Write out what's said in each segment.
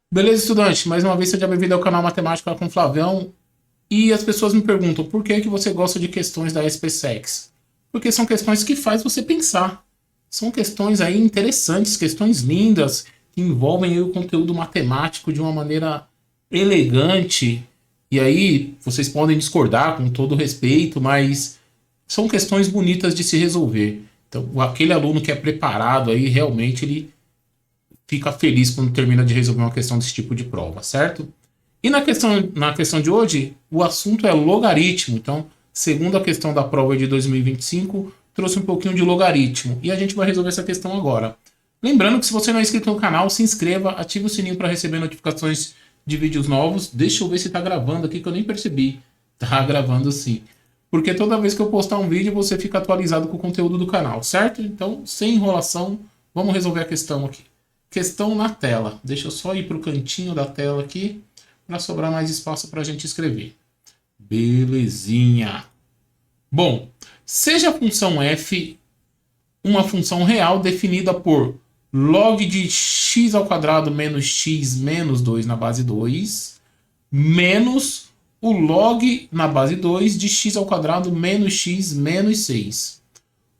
Beleza, estudante? Mais uma vez seja bem-vindo ao canal Matemática com Flavião. E as pessoas me perguntam por que que você gosta de questões da SPSEC? Porque são questões que faz você pensar. São questões aí interessantes, questões lindas, que envolvem aí o conteúdo matemático de uma maneira elegante. E aí, vocês podem discordar com todo respeito, mas são questões bonitas de se resolver. Então, aquele aluno que é preparado aí, realmente ele fica feliz quando termina de resolver uma questão desse tipo de prova, certo? E na questão de hoje, o assunto é logaritmo. Então, segundo a questão da prova de 2025, trouxe um pouquinho de logaritmo. E a gente vai resolver essa questão agora. Lembrando que se você não é inscrito no canal, se inscreva, ative o sininho para receber notificações de vídeos novos. Deixa eu ver se está gravando aqui, que eu nem percebi. Tá gravando sim. Porque toda vez que eu postar um vídeo, você fica atualizado com o conteúdo do canal, certo? Então, sem enrolação, vamos resolver a questão aqui. Questão na tela. Deixa eu só ir para o cantinho da tela aqui para sobrar mais espaço para a gente escrever. Belezinha. Bom, seja a função f uma função real definida por log de x ao quadrado menos x menos 2 na base 2 menos o log na base 2 de x ao quadrado menos x menos 6.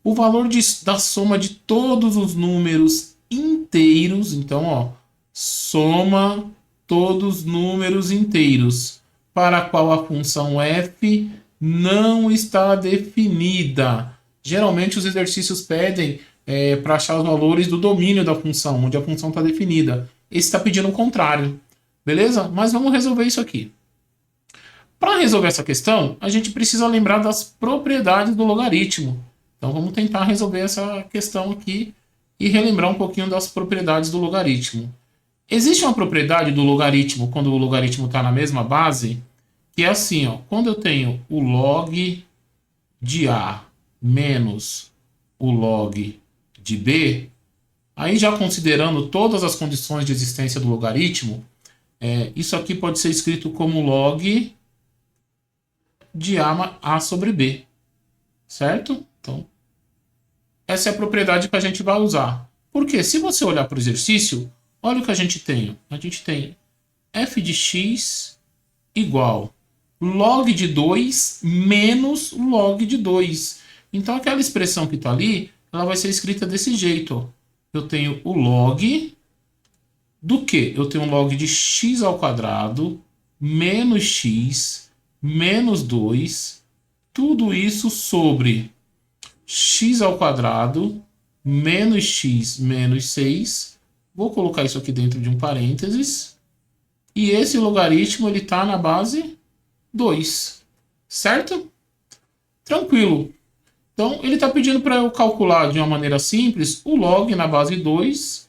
O valor da soma de todos os números inteiros, então, ó, soma todos os números inteiros, para a qual a função f não está definida. Geralmente os exercícios pedem para achar os valores do domínio da função, onde a função está definida. Esse está pedindo o contrário, beleza? Mas vamos resolver isso aqui. Para resolver essa questão, a gente precisa lembrar das propriedades do logaritmo. Então vamos tentar resolver essa questão aqui e relembrar um pouquinho das propriedades do logaritmo. Existe uma propriedade do logaritmo quando o logaritmo está na mesma base, que é assim, ó, quando eu tenho o log de A menos o log de B, aí já considerando todas as condições de existência do logaritmo, isso aqui pode ser escrito como log de A sobre B, certo? Então, essa é a propriedade que a gente vai usar. Porque se você olhar para o exercício, olha o que a gente tem. A gente tem f de x igual log de 2 menos log de 2. Então, aquela expressão que está ali, ela vai ser escrita desse jeito. Ó. Eu tenho o log do quê? Eu tenho um log de x ao quadrado menos x menos 2. Tudo isso sobre x ao quadrado menos x menos 6. Vou colocar isso aqui dentro de um parênteses. E esse logaritmo ele está na base 2. Certo? Tranquilo. Então, ele está pedindo para eu calcular de uma maneira simples o log na base 2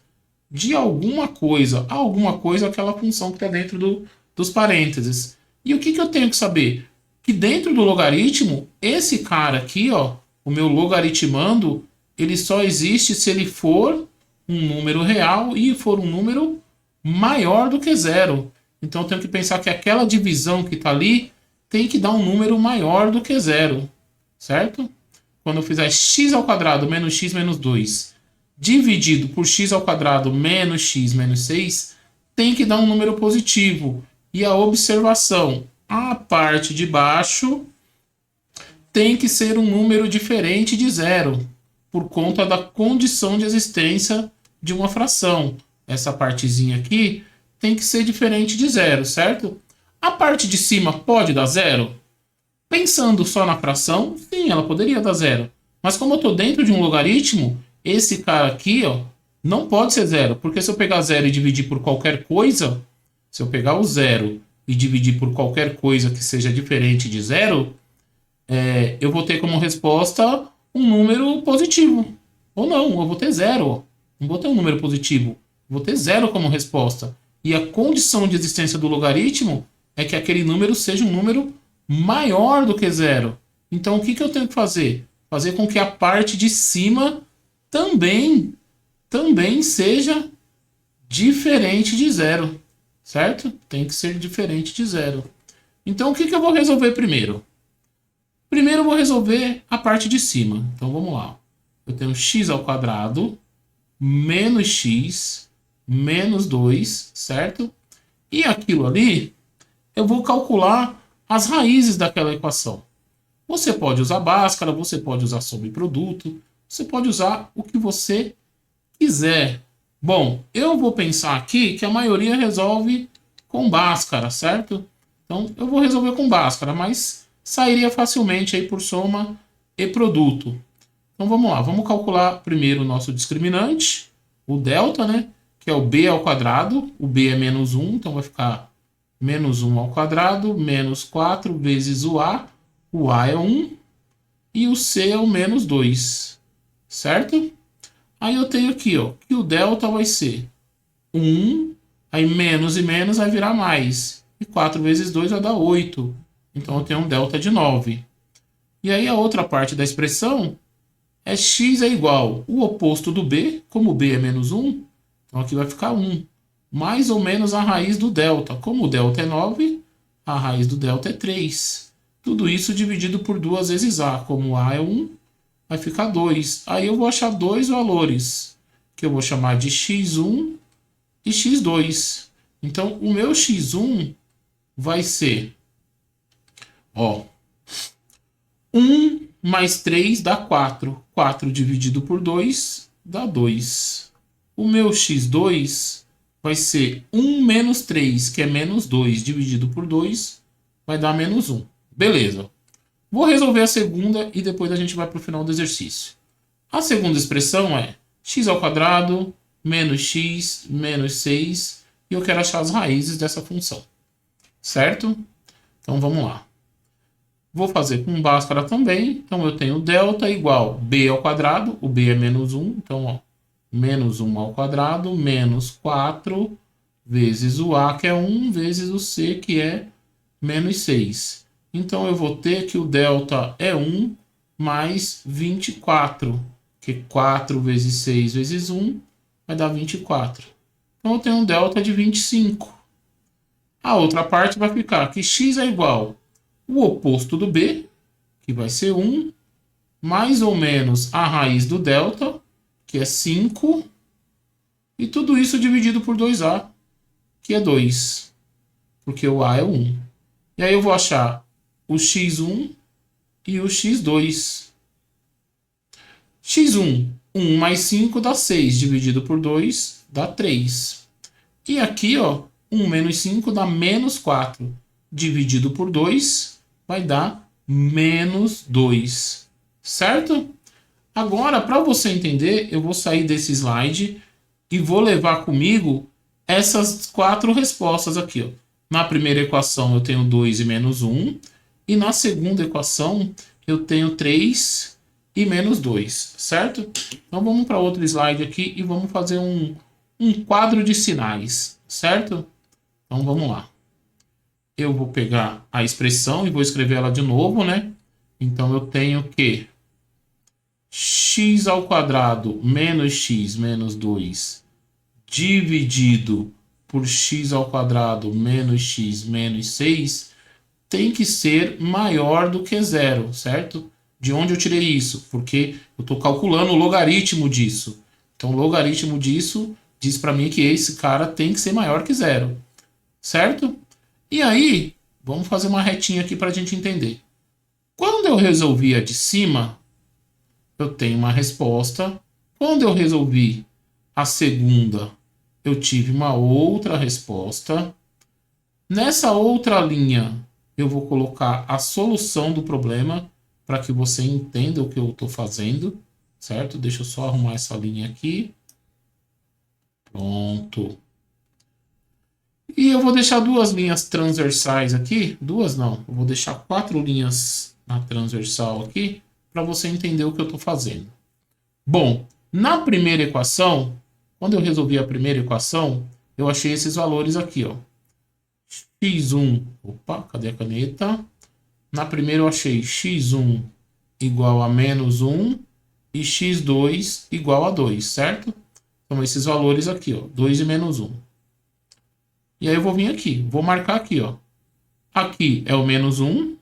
de alguma coisa. Alguma coisa, aquela função que está dentro dos parênteses. E o que eu tenho que saber? Que dentro do logaritmo, esse cara aqui, ó, o meu logaritmando, ele só existe se ele for um número real e for um número maior do que zero. Então eu tenho que pensar que aquela divisão que está ali tem que dar um número maior do que zero, certo? Quando eu fizer x ao quadrado menos x menos 2 dividido por x ao quadrado menos x menos 6, tem que dar um número positivo. E a observação, a parte de baixo tem que ser um número diferente de zero, por conta da condição de existência de uma fração. Essa partezinha aqui tem que ser diferente de zero, certo? A parte de cima pode dar zero? Pensando só na fração, sim, ela poderia dar zero. Mas como eu estou dentro de um logaritmo, esse cara aqui, ó, não pode ser zero. Porque se eu pegar zero e dividir por qualquer coisa, se eu pegar o zero e dividir por qualquer coisa que seja diferente de zero, eu vou ter como resposta um número positivo. Ou não, eu vou ter zero. Ó. Não vou ter um número positivo. Vou ter zero como resposta. E a condição de existência do logaritmo é que aquele número seja um número maior do que zero. Então, o que eu tenho que fazer? Fazer com que a parte de cima também seja diferente de zero. Certo? Tem que ser diferente de zero. Então, o que eu vou resolver primeiro? Primeiro eu vou resolver a parte de cima. Então, vamos lá. Eu tenho x ao quadrado menos x menos 2, certo? E aquilo ali, eu vou calcular as raízes daquela equação. Você pode usar Bhaskara, você pode usar sobreproduto, você pode usar o que você quiser. Bom, eu vou pensar aqui que a maioria resolve com Bhaskara, certo? Então, eu vou resolver com Bhaskara, mas sairia facilmente aí por soma e produto. Então, vamos lá. Vamos calcular primeiro o nosso discriminante, o delta, né? Que é o b ao quadrado. O b é menos 1, então vai ficar menos 1 ao quadrado, menos 4 vezes o A é 1, e o C é o menos 2, certo? Aí eu tenho aqui, ó, que o delta vai ser 1, aí menos e menos vai virar mais, e 4 vezes 2 vai dar 8, então eu tenho um delta de 9. E aí a outra parte da expressão é x é igual o oposto do b, como o b é menos 1, então aqui vai ficar 1, mais ou menos a raiz do delta, como o delta é 9, a raiz do delta é 3. Tudo isso dividido por 2 vezes A. Como A é 1, vai ficar 2. Aí eu vou achar dois valores, que eu vou chamar de x1 e x2. Então, o meu x1 vai ser, ó, 1 mais 3 dá 4. 4 dividido por 2 dá 2. O meu x2 vai ser 1 menos 3, que é menos 2, dividido por 2, vai dar menos 1. Beleza. Vou resolver a segunda e depois a gente vai para o final do exercício. A segunda expressão é x ao quadrado menos x menos 6. E eu quero achar as raízes dessa função. Certo? Então vamos lá. Vou fazer com Bhaskara também. Então eu tenho delta igual b ao quadrado. O b é menos 1. Então, ó, menos 1 ao quadrado menos 4 vezes o a, que é 1, vezes o c, que é menos 6. Então, eu vou ter que o delta é 1 mais 24, que 4 vezes 6 vezes 1 vai dar 24. Então, eu tenho um delta de 25. A outra parte vai ficar que x é igual o oposto do b, que vai ser 1, mais ou menos a raiz do delta, que é 5, e tudo isso dividido por 2a, que é 2, porque o a é 1. E aí eu vou achar o x1 e o x2. x1, 1 mais 5 dá 6, dividido por 2 dá 3. E aqui, ó, 1 menos 5 dá menos 4, dividido por 2 vai dar menos 2. Certo? Agora, para você entender, eu vou sair desse slide e vou levar comigo essas 4 respostas aqui, ó. Na primeira equação eu tenho 2 e menos 1. E na segunda equação, eu tenho 3 e menos 2, certo? Então, vamos para outro slide aqui e vamos fazer um quadro de sinais, certo? Então, vamos lá. Eu vou pegar a expressão e vou escrever ela de novo, né? Então, eu tenho que x ao quadrado menos x menos 2 dividido por x ao quadrado menos x menos 6 tem que ser maior do que zero, certo? De onde eu tirei isso? Porque eu estou calculando o logaritmo disso. Então, o logaritmo disso diz para mim que esse cara tem que ser maior que zero, certo? E aí, vamos fazer uma retinha aqui para a gente entender. Quando eu resolvi a de cima, eu tenho uma resposta. Quando eu resolvi a segunda, eu tive uma outra resposta. Nessa outra linha, eu vou colocar a solução do problema para que você entenda o que eu estou fazendo, certo? Deixa eu só arrumar essa linha aqui. Pronto. E eu vou deixar duas linhas transversais aqui. Duas não, eu vou deixar 4 linhas na transversal aqui para você entender o que eu estou fazendo. Bom, na primeira equação, quando eu resolvi a primeira equação, eu achei esses valores aqui, ó. x1, opa, cadê a caneta? Na primeira eu achei x1 igual a menos 1 e x2 igual a 2, certo? Então, esses valores aqui, ó, 2 e menos 1. E aí eu vou vir aqui, vou marcar aqui, ó. Aqui é o menos 1,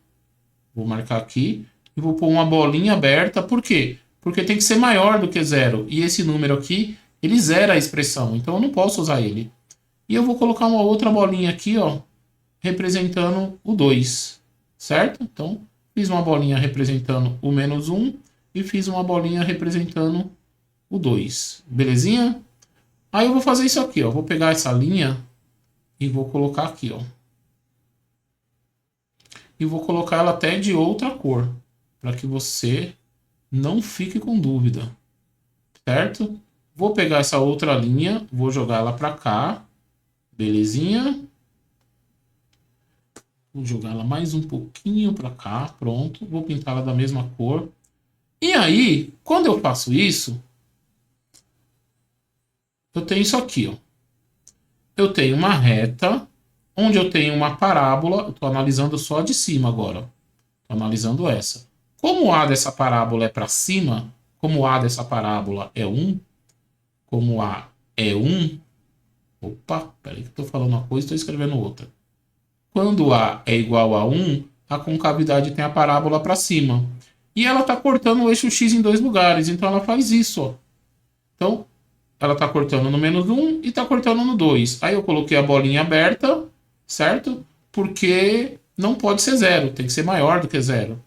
vou marcar aqui, e vou pôr uma bolinha aberta, por quê? Porque tem que ser maior do que zero, e esse número aqui, ele zera a expressão, então eu não posso usar ele. E eu vou colocar uma outra bolinha aqui, ó, representando o 2, certo? Então, fiz uma bolinha representando o menos 1 e fiz uma bolinha representando o 2, belezinha? Aí eu vou fazer isso aqui, ó, vou pegar essa linha e vou colocar aqui, ó. E vou colocar ela até de outra cor, para que você não fique com dúvida, certo? Vou pegar essa outra linha, vou jogar ela para cá, belezinha? Vou jogar ela mais um pouquinho para cá, pronto. Vou pintá-la da mesma cor. E aí, quando eu faço isso, eu tenho isso aqui, ó. Eu tenho uma reta, onde eu tenho uma parábola. Eu estou analisando só a de cima agora. Estou analisando essa. Como o A dessa parábola é para cima, como o A dessa parábola é 1, como A é 1... Opa, peraí que eu estou falando uma coisa e estou escrevendo outra. Quando A é igual a 1, a concavidade tem a parábola para cima. E ela está cortando o eixo X em 2 lugares. Então ela faz isso, ó. Então, ela está cortando no menos 1 e está cortando no 2. Aí eu coloquei a bolinha aberta, certo? Porque não pode ser 0, tem que ser maior do que 0.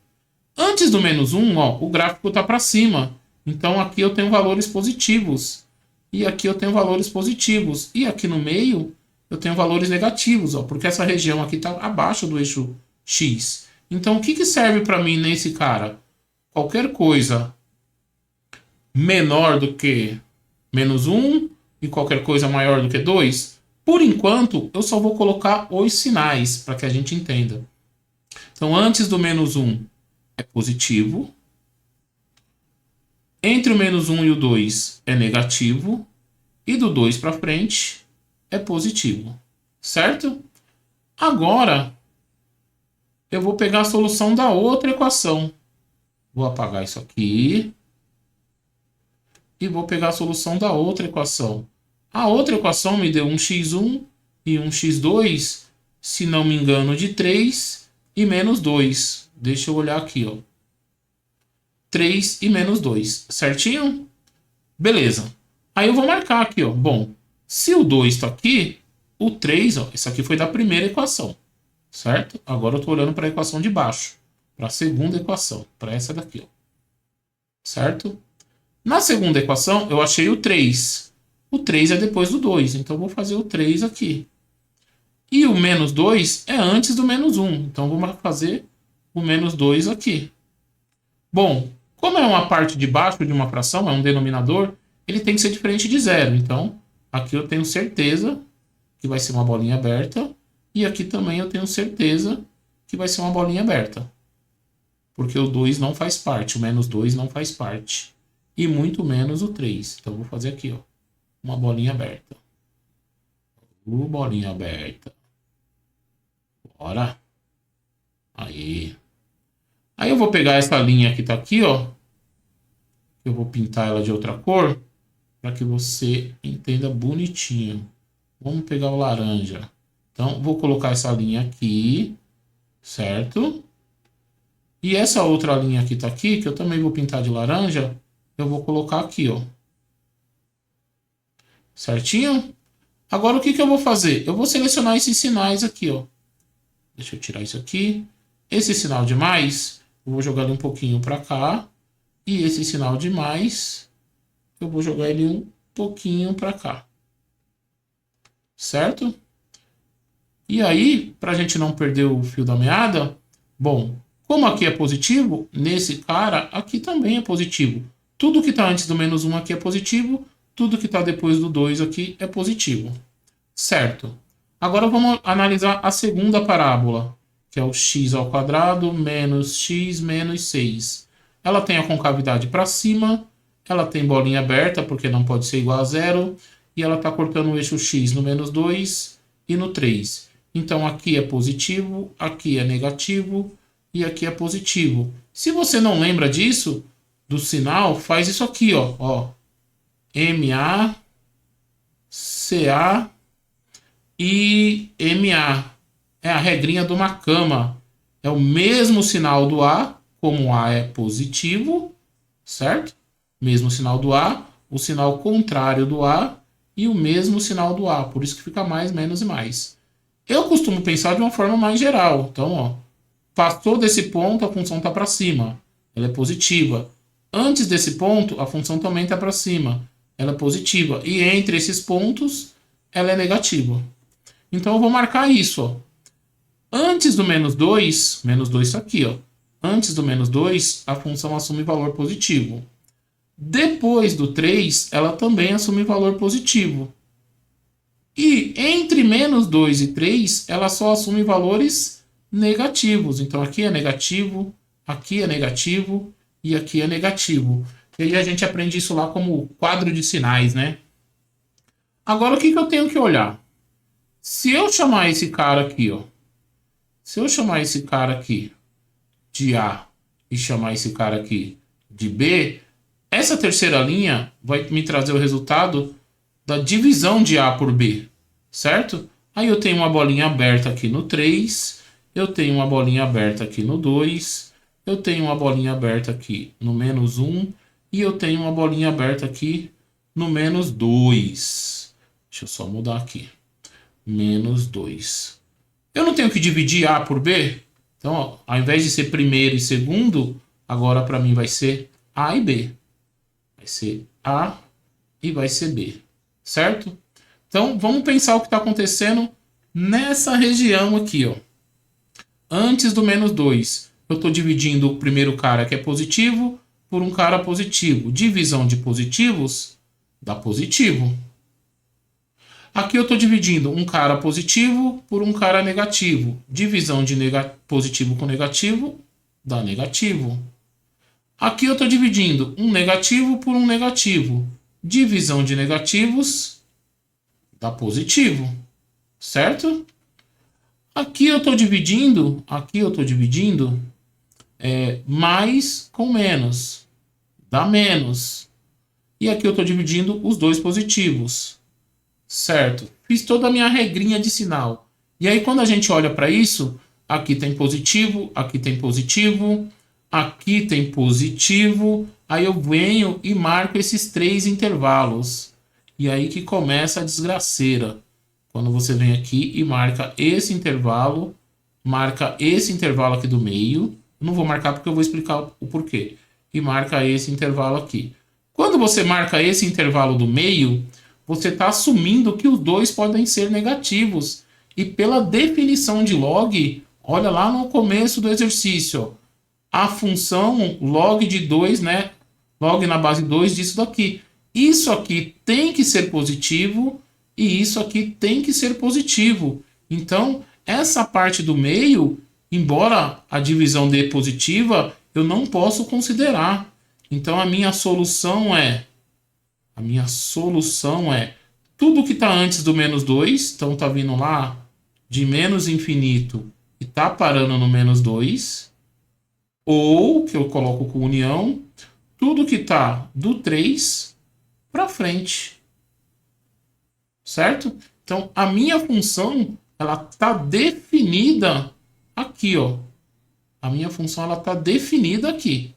Antes do menos 1, ó, o gráfico está para cima. Então aqui eu tenho valores positivos. E aqui eu tenho valores positivos. E aqui no meio eu tenho valores negativos, ó, porque essa região aqui está abaixo do eixo X. Então o que serve para mim nesse cara? Qualquer coisa menor do que menos 1 e qualquer coisa maior do que 2. Por enquanto, eu só vou colocar os sinais para que a gente entenda. Então, antes do menos 1 é positivo. Entre o menos 1 e o 2 é negativo. E do 2 para frente é positivo. Certo? Agora, eu vou pegar a solução da outra equação. Vou apagar isso aqui. E vou pegar a solução da outra equação. A outra equação me deu um x1 e um x2, se não me engano, de 3 e menos 2. Deixa eu olhar aqui, ó. 3 e menos 2, certinho? Beleza. Aí eu vou marcar aqui, ó. Bom, se o 2 está aqui, o 3, ó, isso aqui foi da primeira equação, certo? Agora eu estou olhando para a equação de baixo, para a segunda equação, para essa daqui, ó. Certo? Na segunda equação, eu achei o 3. O 3 é depois do 2, então eu vou fazer o 3 aqui. E o menos 2 é antes do menos 1, então eu vou fazer o menos 2 aqui. Bom, como é uma parte de baixo de uma fração, é um denominador, ele tem que ser diferente de 0. Então, aqui eu tenho certeza que vai ser uma bolinha aberta. E aqui também eu tenho certeza que vai ser uma bolinha aberta. Porque o 2 não faz parte, o menos 2 não faz parte. E muito menos o 3. Então, eu vou fazer aqui, ó, uma bolinha aberta. Bolinha aberta. Bora. Aí. Aí eu vou pegar essa linha que tá aqui, ó. Eu vou pintar ela de outra cor, para que você entenda bonitinho. Vamos pegar o laranja. Então, vou colocar essa linha aqui, certo? E essa outra linha que tá aqui, que eu também vou pintar de laranja, eu vou colocar aqui, ó. Certinho? Agora, o que eu vou fazer? Eu vou selecionar esses sinais aqui, ó. Deixa eu tirar isso aqui. Esse sinal de mais, eu vou jogar ele um pouquinho para cá. E esse sinal de mais, eu vou jogar ele um pouquinho para cá. Certo? E aí, para a gente não perder o fio da meada, bom, como aqui é positivo, nesse cara, aqui também é positivo. Tudo que está antes do menos 1 aqui é positivo, tudo que está depois do 2 aqui é positivo. Certo. Agora vamos analisar a segunda parábola, que é o x ao quadrado menos x menos 6. Ela tem a concavidade para cima, ela tem bolinha aberta, porque não pode ser igual a 0, e ela está cortando o eixo x no menos 2 e no 3. Então aqui é positivo, aqui é negativo e aqui é positivo. Se você não lembra disso, do sinal, faz isso aqui, ó. MA, CA e MA. É a regrinha de uma cama. É o mesmo sinal do A, como o A é positivo, certo? Mesmo sinal do A, o sinal contrário do A e o mesmo sinal do A, por isso que fica mais, menos e mais. Eu costumo pensar de uma forma mais geral. Então, ó, passou desse ponto, a função está para cima, ela é positiva. Antes desse ponto, a função também está para cima, ela é positiva. E entre esses pontos, ela é negativa. Então, eu vou marcar isso, ó. Antes do menos 2 está aqui, ó. Antes do menos 2, a função assume valor positivo. Depois do 3, ela também assume valor positivo. E entre menos 2 e 3, ela só assume valores negativos. Então aqui é negativo e aqui é negativo. E aí a gente aprende isso lá como quadro de sinais, né? Agora o que eu tenho que olhar? Se eu chamar esse cara aqui, ó. Se eu chamar esse cara aqui de A e chamar esse cara aqui de B, essa terceira linha vai me trazer o resultado da divisão de A por B, certo? Aí eu tenho uma bolinha aberta aqui no 3, eu tenho uma bolinha aberta aqui no 2, eu tenho uma bolinha aberta aqui no menos 1 e eu tenho uma bolinha aberta aqui no menos 2. Deixa eu só mudar aqui. Menos 2. Eu não tenho que dividir A por B? Então, ó, ao invés de ser primeiro e segundo, agora para mim vai ser A e B. Vai ser A e vai ser B, certo? Então, vamos pensar o que está acontecendo nessa região aqui, ó. Antes do menos 2, eu estou dividindo o primeiro cara que é positivo por um cara positivo. Divisão de positivos dá positivo. Aqui eu estou dividindo um cara positivo por um cara negativo. Divisão de positivo com negativo dá negativo. Aqui eu estou dividindo um negativo por um negativo. Divisão de negativos dá positivo, certo? Aqui eu estou dividindo mais com menos, dá menos. E aqui eu estou dividindo os dois positivos, certo? Fiz toda a minha regrinha de sinal. E aí quando a gente olha para isso, aqui tem positivo, aqui tem positivo, aqui tem positivo, aí eu venho e marco esses 3 intervalos. E aí que começa a desgraceira. Quando você vem aqui e marca esse intervalo aqui do meio. Eu não vou marcar porque eu vou explicar o porquê. E marca esse intervalo aqui. Quando você marca esse intervalo do meio, você está assumindo que os dois podem ser negativos. E pela definição de log, olha lá no começo do exercício, a função log de 2, né? Log na base 2 disso daqui. Isso aqui tem que ser positivo e isso aqui tem que ser positivo. Então, essa parte do meio, embora a divisão dê positiva, eu não posso considerar. Então, a minha solução é tudo que está antes do menos 2, então está vindo lá de menos infinito e está parando no menos 2, ou, que eu coloco com união, tudo que está do 3 para frente, certo? Então, a minha função, ela está definida aqui, ó. A minha função, ela está definida aqui.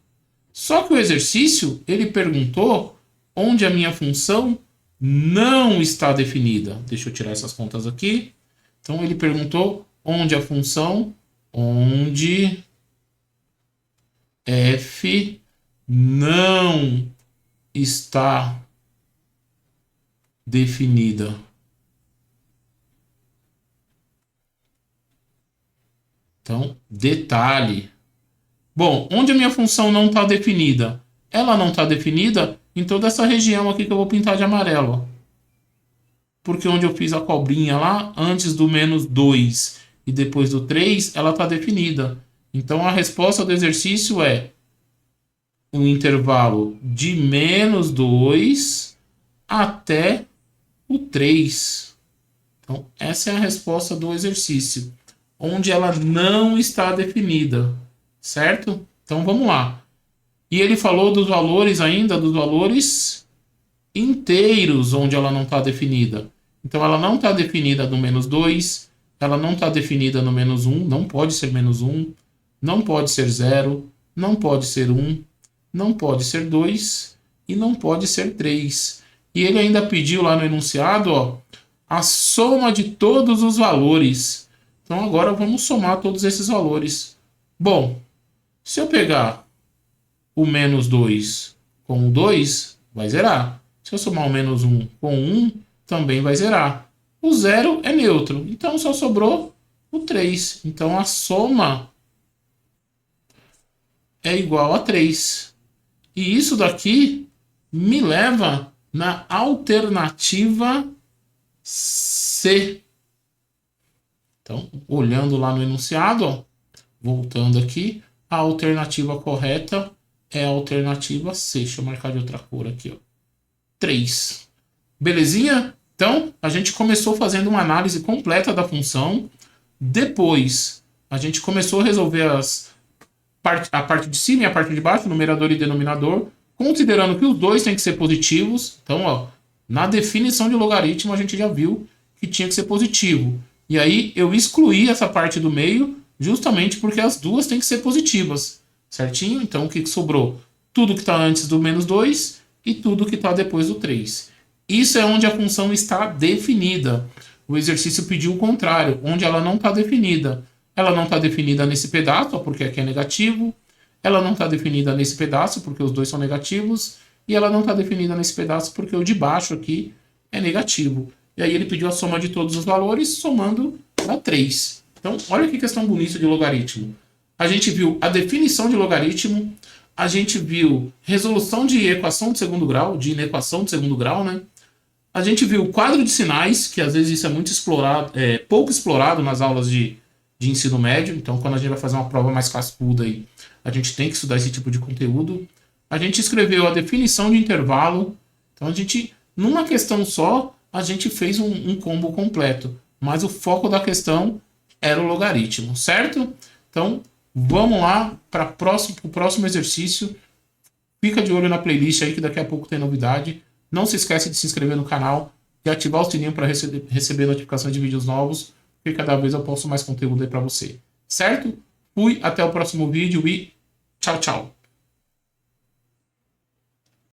Só que o exercício, ele perguntou onde a minha função não está definida. Deixa eu tirar essas contas aqui. Então, ele perguntou onde a função, onde f não está definida. Então, detalhe. Bom, onde a minha função não está definida? Ela não está definida em toda essa região aqui que eu vou pintar de amarelo. Porque onde eu fiz a cobrinha lá, antes do menos 2 e depois do 3, ela está definida. Então, a resposta do exercício é um intervalo de menos 2 até o 3. Então, essa é a resposta do exercício, onde ela não está definida, certo? Então, vamos lá. E ele falou dos valores ainda, dos valores inteiros, onde ela não está definida. Então, ela não está definida no menos 2, ela não está definida no menos 1, não pode ser menos 1, não pode ser 0, não pode ser 1, não pode ser 2 e não pode ser 3. E ele ainda pediu lá no enunciado, ó, a soma de todos os valores. Então agora vamos somar todos esses valores. Bom, se eu pegar o menos 2 com o 2, vai zerar. Se eu somar o menos 1 com 1, também vai zerar. O 0 é neutro, então só sobrou o 3. Então a soma é igual a 3. E isso daqui me leva na alternativa C. Então, olhando lá no enunciado, ó, voltando aqui, a alternativa correta é a alternativa C. Deixa eu marcar de outra cor aqui, ó. 3. Belezinha? Então, a gente começou fazendo uma análise completa da função. Depois, a gente começou a resolver a parte de cima e a parte de baixo, numerador e denominador, considerando que os dois têm que ser positivos. Então, ó, na definição de logaritmo, a gente já viu que tinha que ser positivo. E aí, eu excluí essa parte do meio, justamente porque as duas têm que ser positivas. Certinho? Então, o que sobrou? Tudo que está antes do menos 2 e tudo que está depois do 3. Isso é onde a função está definida. O exercício pediu o contrário, onde ela não está definida. Ela não está definida nesse pedaço, porque aqui é negativo. Ela não está definida nesse pedaço, porque os dois são negativos. E ela não está definida nesse pedaço, porque o de baixo aqui é negativo. E aí ele pediu a soma de todos os valores, somando a 3. Então, olha que questão bonita de logaritmo. A gente viu a definição de logaritmo, a gente viu resolução de equação de segundo grau, de inequação de segundo grau, né? A gente viu o quadro de sinais, que às vezes isso é muito explorado, pouco explorado nas aulas de ensino médio. Então, quando a gente vai fazer uma prova mais cascuda aí, a gente tem que estudar esse tipo de conteúdo. A gente escreveu a definição de intervalo. Então, a gente, numa questão só, a gente fez um combo completo. Mas o foco da questão era o logaritmo, certo? Então, vamos lá para o próximo exercício. Fica de olho na playlist aí que daqui a pouco tem novidade. Não se esquece de se inscrever no canal e ativar o sininho para receber notificações de vídeos novos, porque cada vez eu posto mais conteúdo aí para você. Certo? Fui, até o próximo vídeo e tchau, tchau.